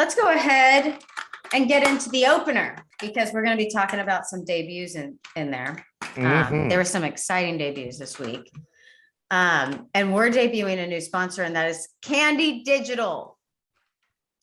let's go ahead and get into the opener because we're going to be talking about some debuts in there. There were some exciting debuts this week. And we're debuting a new sponsor, and that is Candy Digital.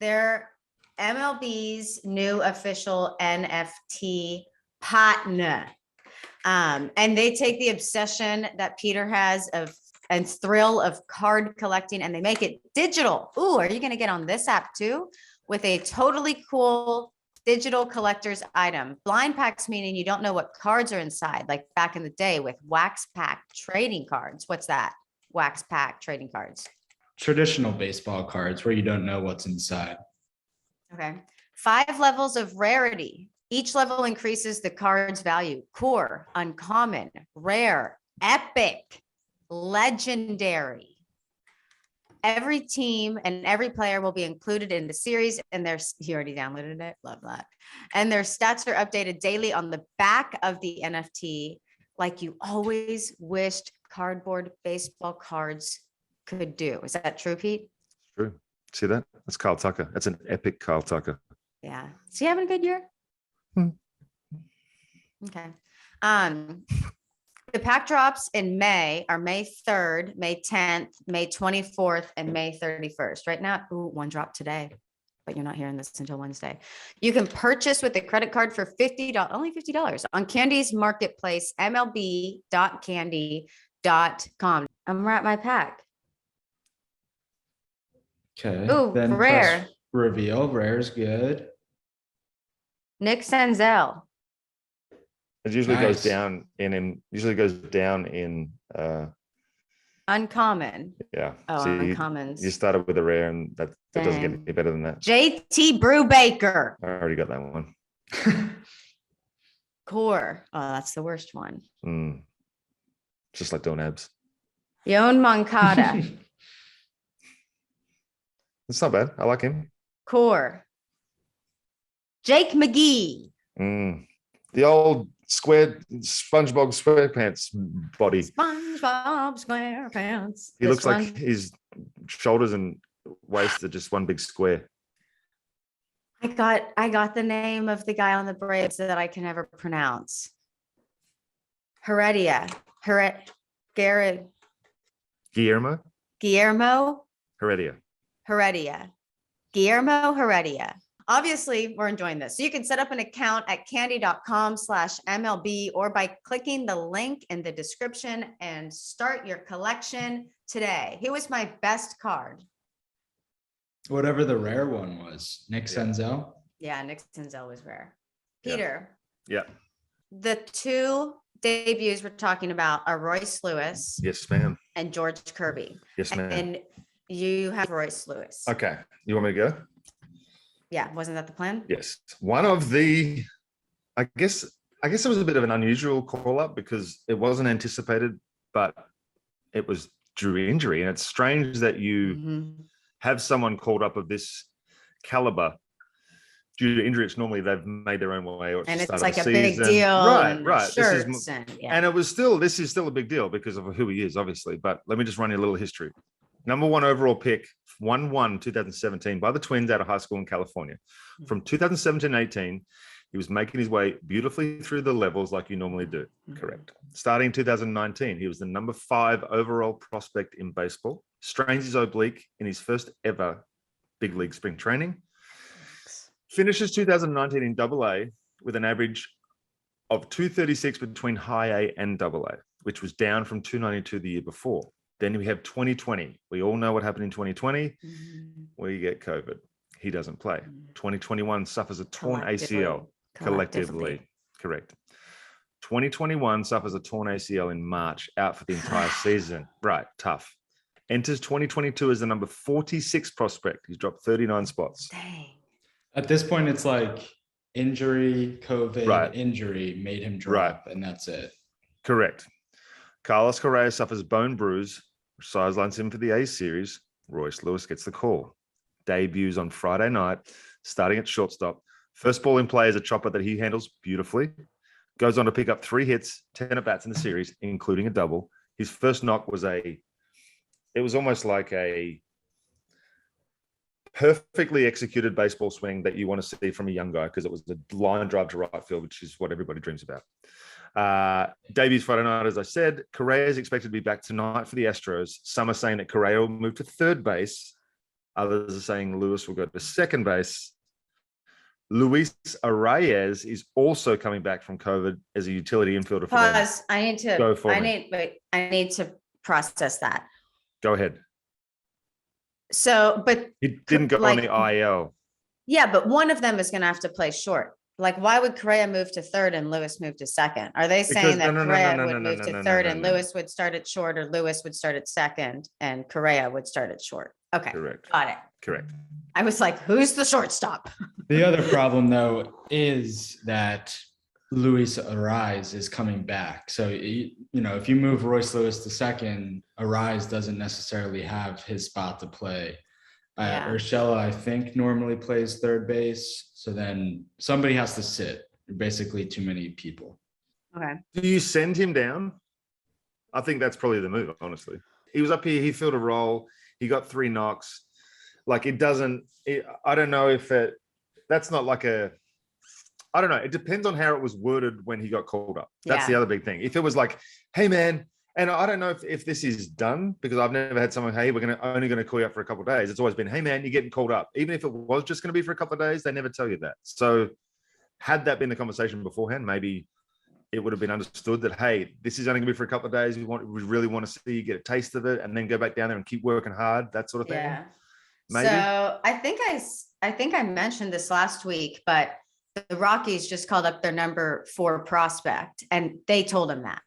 They're MLB's new official NFT partner. And they take the obsession that Peter has and thrill of card collecting, and they make it digital. Ooh, are you going to get on this app too? With a totally cool digital collector's item. Blind packs, meaning you don't know what cards are inside, like back in the day with wax pack trading cards. What's that? Wax pack trading cards. Traditional baseball cards where you don't know what's inside. Okay. 5 levels of rarity. Each level increases the card's value. Core, uncommon, rare, epic, legendary. Every team and every player will be included in the series, and you already downloaded it, love that. And their stats are updated daily on the back of the NFT, like you always wished cardboard baseball cards could do. Is that true, Pete? True. See that? That's Kyle Tucker. That's an epic Kyle Tucker. Yeah. Is he having a good year? Okay. The pack drops in May are May 3rd, May 10th, May 24th, and May 31st. Right now, one dropped today, but you're not hearing this until Wednesday. You can purchase with a credit card for only $50 on Candy's marketplace, mlb.candy.com. I'm at my pack. Okay. Ooh, then rare. press reveal. Rare's good. Nick Senzel. It usually Nice. goes down in Uncommon. yeah. Oh, See, uncommons. you started with a rare, and that doesn't get Dang. any better than that. JT Brubaker. I already got that one. Core. Oh, that's the worst one. Just like doing abs. Yon Moncada. It's not bad. I like him. Core. Jake McGee. The old square SpongeBob SquarePants body. SpongeBob SquarePants. He looks like his shoulders and waist are just one big square. I got the name of the guy on the Braves that I can never pronounce. Heredia. Garrett. Guillermo Heredia. Guillermo Heredia. Obviously, we're enjoying this. So you can set up an account at candy.com/MLB or by clicking the link in the description and start your collection today. Here was my best card. Whatever the rare one was. Nick Senzel. Yeah, Nick Senzel was rare. Peter. Yeah. The 2 debuts we're talking about are Royce Lewis. Yes, ma'am. And George Kirby. Yes, ma'am. And you have Royce Lewis. Okay. You want me to go? Yeah, wasn't that the plan? Yes. One of the, I guess it was a bit of an unusual call up because it wasn't anticipated, but it was due to injury. And it's strange that you have someone called up of this caliber due to injury. It's normally they've made their own way, or and it's like a big deal. Right. Shirts This is still a big deal because of who he is, obviously. But let me just run you a little history. Number 1 overall pick, 2017 by the Twins out of high school in California. From 2017-18, he was making his way beautifully through the levels like you normally do. Correct. Starting in 2019, he was the number 5 overall prospect in baseball. Strains his oblique in his first ever big league spring training. Finishes 2019 in AA with an average of 236 between high A and AA, which was down from 292 the year before. Then we have 2020. We all know what happened in 2020. We get COVID. He doesn't play. 2021 suffers a torn ACL collectively. Correct. 2021 suffers a torn ACL in March, out for the entire season. Right. Tough. Enters 2022 as the number 46 prospect. He's dropped 39 spots. Dang. At this point, it's like injury, COVID, injury made him drop, and that's it. Correct. Carlos Correa suffers bone bruise, which sidelines him for the A series. Royce Lewis gets the call. Debuts on Friday night, starting at shortstop. First ball in play is a chopper that he handles beautifully. Goes on to pick up 3 hits, 10 at-bats in the series, including a double. His first knock was it was almost like a perfectly executed baseball swing that you want to see from a young guy, because it was the line drive to right field, which is what everybody dreams about. Debuts Friday night, as I said. Correa is expected to be back tonight for the Astros. Some are saying that Correa will move to third base. Others are saying Lewis will go to second base. Luis Arraez is also coming back from COVID as a utility infielder for them. Pause. I need to process that. Go ahead. So, but He didn't go on the IL. yeah, but one of them is going to have to play short. Like, why would Correa move to third and Lewis move to second? Are they saying that Correa would move to third and Lewis would start at short, or Lewis would start at second and Correa would start at short? Okay. Correct. Got it. Correct. I was like, who's the shortstop? The other problem, though, is that Luis Arraez is coming back. So, if you move Royce Lewis to second, Arraez doesn't necessarily have his spot to play. Yeah. Urshela, I think, normally plays third base. So then somebody has to sit. Basically, too many people. Okay. Do you send him down? I think that's probably the move, honestly. He was up here. He filled a role. He got 3 knocks. Like, I don't know if that's not like I don't know. It depends on how it was worded when he got called up. That's the other big thing. If it was like, hey, man, and I don't know if this is done, because I've never had someone, hey, we're only going to call you up for a couple of days. It's always been, hey, man, you're getting called up. Even if it was just going to be for a couple of days, they never tell you that. So had that been the conversation beforehand, maybe it would have been understood that, hey, this is only going to be for a couple of days. We really want to see you get a taste of it and then go back down there and keep working hard, that sort of thing. Yeah. Maybe. So I think I mentioned this last week, but the Rockies just called up their number 4 prospect and they told him that.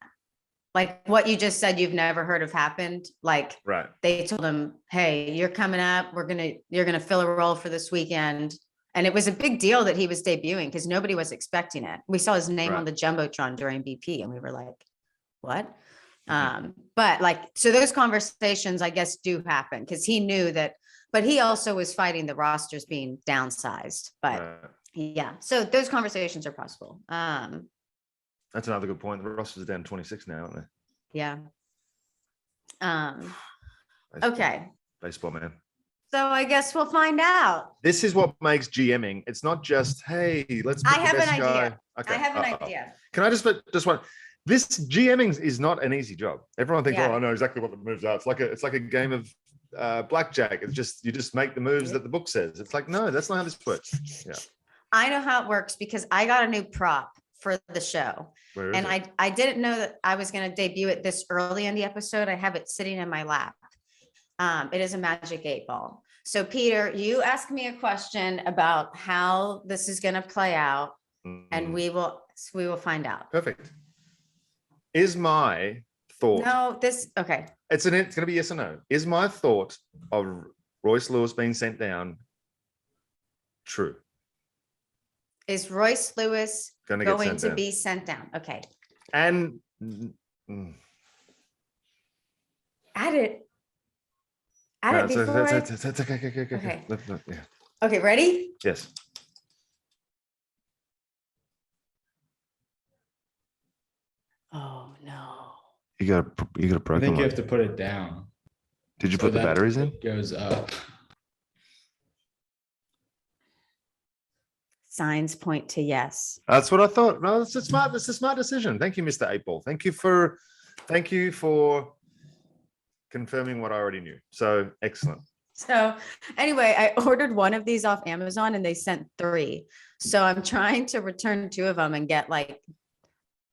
Like what you just said, you've never heard of happened. Like, right. They told him, hey, you're coming up. You're going to fill a role for this weekend. And it was a big deal that he was debuting because nobody was expecting it. We saw his name on the Jumbotron during BP and we were like, what? But like, so those conversations, I guess, do happen because he knew that, but he also was fighting the rosters being downsized. But yeah, so those conversations are possible. That's another good point. The rosters are down 26 now, aren't they? Yeah. Baseball. Okay. Baseball, man. So I guess we'll find out. This is what makes GMing. It's not just, hey, let's pick I have the best an idea. guy. Okay. I have an idea. Can I just one? This GMing is not an easy job. Everyone thinks, oh, I know exactly what the moves are. It's like a game of blackjack. It's just, you just make the moves that the book says. It's like, no, that's not how this works. Yeah. I know how it works because I got a new prop for the show. And I didn't know that I was going to debut it this early in the episode. I have it sitting in my lap. It is a magic 8-ball. So Peter, you ask me a question about how this is going to play out and we will find out. Perfect. Is my thought. No, okay. It's going to be yes or no. Is my thought of Royce Lewis being sent down true? Is Royce Lewis going to be sent down? Okay. And add it before okay. Yeah. Okay, ready? Yes. Oh no. You got a broken. I think you have to put it down. Did you put the batteries in? It goes up. Signs point to yes. That's what I thought. No, that's a smart decision. Thank you, Mr. 8-ball. Thank you for confirming what I already knew. So excellent. So anyway, I ordered one of these off Amazon and they sent 3. So I'm trying to return 2 of them and get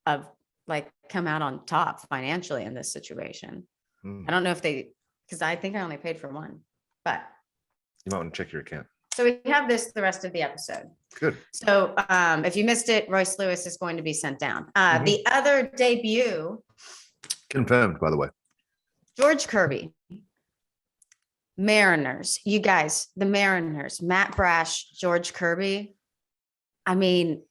come out on top financially in this situation. I don't know if because I think I only paid for 1, but you might want to check your account. So we have this the rest of the episode. Good. So if you missed it, Royce Lewis is going to be sent down. The other debut. Confirmed, by the way. George Kirby. Mariners. You guys, the Mariners. Matt Brash, George Kirby. I mean,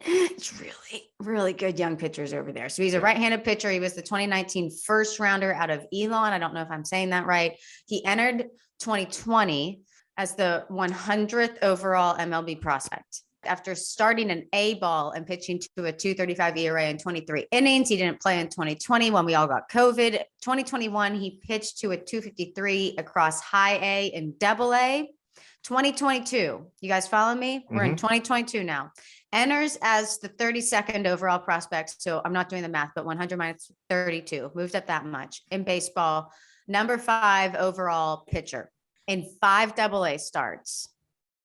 it's really, really good young pitchers over there. So he's a right-handed pitcher. He was the 2019 first rounder out of Elon. I don't know if I'm saying that right. He entered 2020 as the 100th overall MLB prospect. After starting an A-ball and pitching to a 2.35 ERA in 23 innings, he didn't play in 2020 when we all got COVID. 2021, he pitched to a 2.53 across high A and double A. 2022. You guys follow me? We're in Mhm. 2022 now. Enters as the 32nd overall prospect. So I'm not doing the math, but 100 minus 32 moved up that much in baseball. Number 5 overall pitcher in 5 AA starts.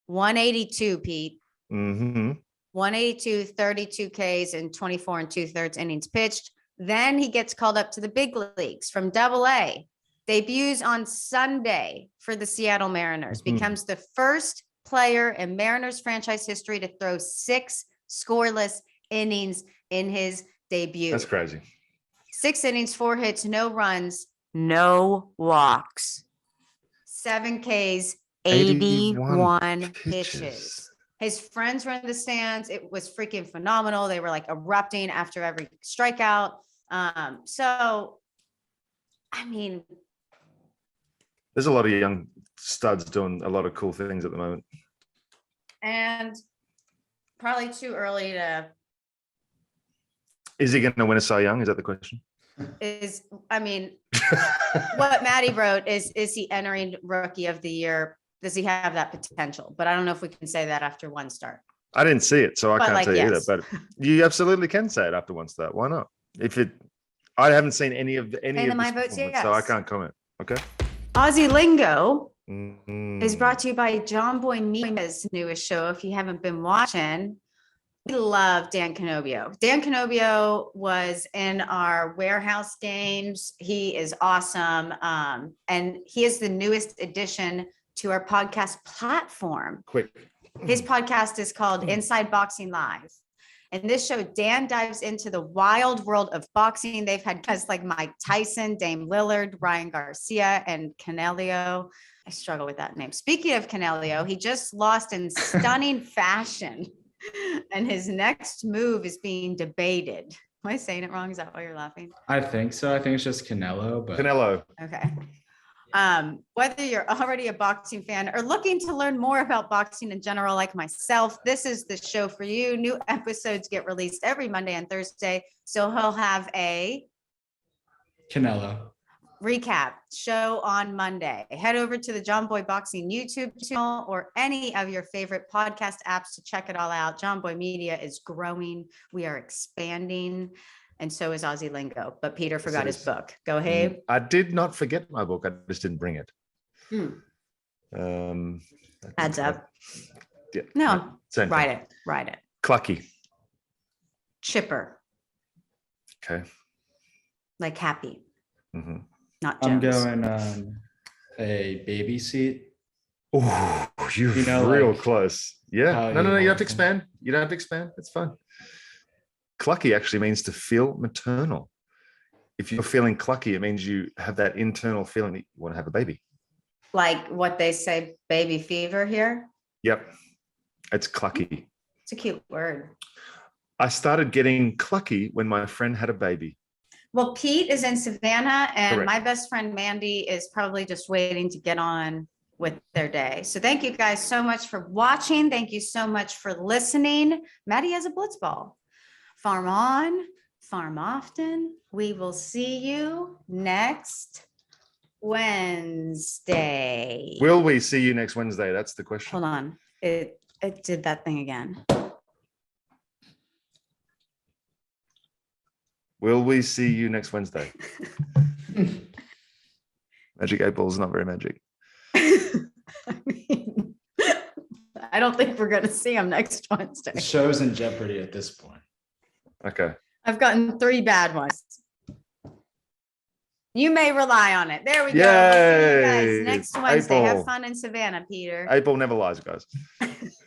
182, Pete. Mm-hmm. 182, 32 Ks and 24 and 2/3 innings pitched. Then he gets called up to the big leagues from AA. Debuts on Sunday for the Seattle Mariners. Mhm. Becomes the first player in Mariners franchise history to throw 6 scoreless innings in his debut. That's crazy. 6 innings, 4 hits, no runs, no walks. 7 Ks, 81 pitches. His friends were in the stands. It was freaking phenomenal. They were like erupting after every strikeout. So, I mean, There's a lot of young studs doing a lot of cool things at the moment. and probably too early to Is he going to win a Cy Young? Is that the question? What Maddie wrote is he entering rookie of the year? Does he have that potential? But I don't know if we can say that after one start. I didn't see it, so I But, can't like, tell you yes. either. But you absolutely can say it after one start. Why not? I haven't seen any of then this my vote's performance, so I yes. can't comment. Okay. Aussie Lingo Mm. is brought to you by JOMBOY Media's newest show. If you haven't been watching, we love Dan Canobio. Dan Canobio was in our warehouse games. He is awesome. And he is the newest addition to our podcast platform. Quick. His podcast is called Inside Boxing Live. In this show, Dan dives into the wild world of boxing. They've had guests like Mike Tyson, Dame Lillard, Ryan Garcia, and Canelio. I struggle with that name. Speaking of Canelio, he just lost in stunning fashion, and his next move is being debated. Am I saying it wrong? Is that why you're laughing? I think so. I think it's just Canelo, but Canelo. Okay. Whether you're already a boxing fan or looking to learn more about boxing in general, like myself, this is the show for you. New episodes get released every Monday and Thursday. So he'll have a Canelo. recap show on Monday. Head over to the JOMBOY Boxing YouTube channel or any of your favorite podcast apps to check it all out. JOMBOY Media is growing. We are expanding. And so is Aussie Lingo. But Peter forgot his book. Go ahead. I did not forget my book. I just didn't bring it. Adds up. Yeah. No, Same write thing. it. Write it. Clucky. Chipper, Okay. like happy, Mm-hmm. not I'm Jones. going a baby seat. Oh, you're You know, real like close. Yeah. how No, you you don't have hold to them. expand. You don't have to expand. It's fine. Clucky actually means to feel maternal. If you're feeling clucky, it means you have that internal feeling that you want to have a baby. Like what they say, baby fever here. Yep. It's clucky. It's a cute word. I started getting clucky when my friend had a baby. Well, Pete is in Savannah and Correct. my best friend Mandy is probably just waiting to get on with their day. So thank you guys so much for watching. Thank you so much for listening. Maddie has a blitz ball. Farm on, farm often. We will see you next Wednesday. Will we see you next Wednesday? That's the question. Hold on. It did that thing again. Will we see you next Wednesday? Magic 8 Ball is not very magic. I mean, I don't think we're going to see him next The Wednesday. show's in jeopardy at this point. Okay. I've gotten 3 bad ones. You may rely on it. There we go. We'll see you Yay. guys next Wednesday. Have April. fun in Savannah, Peter. 8 Ball never lies, guys.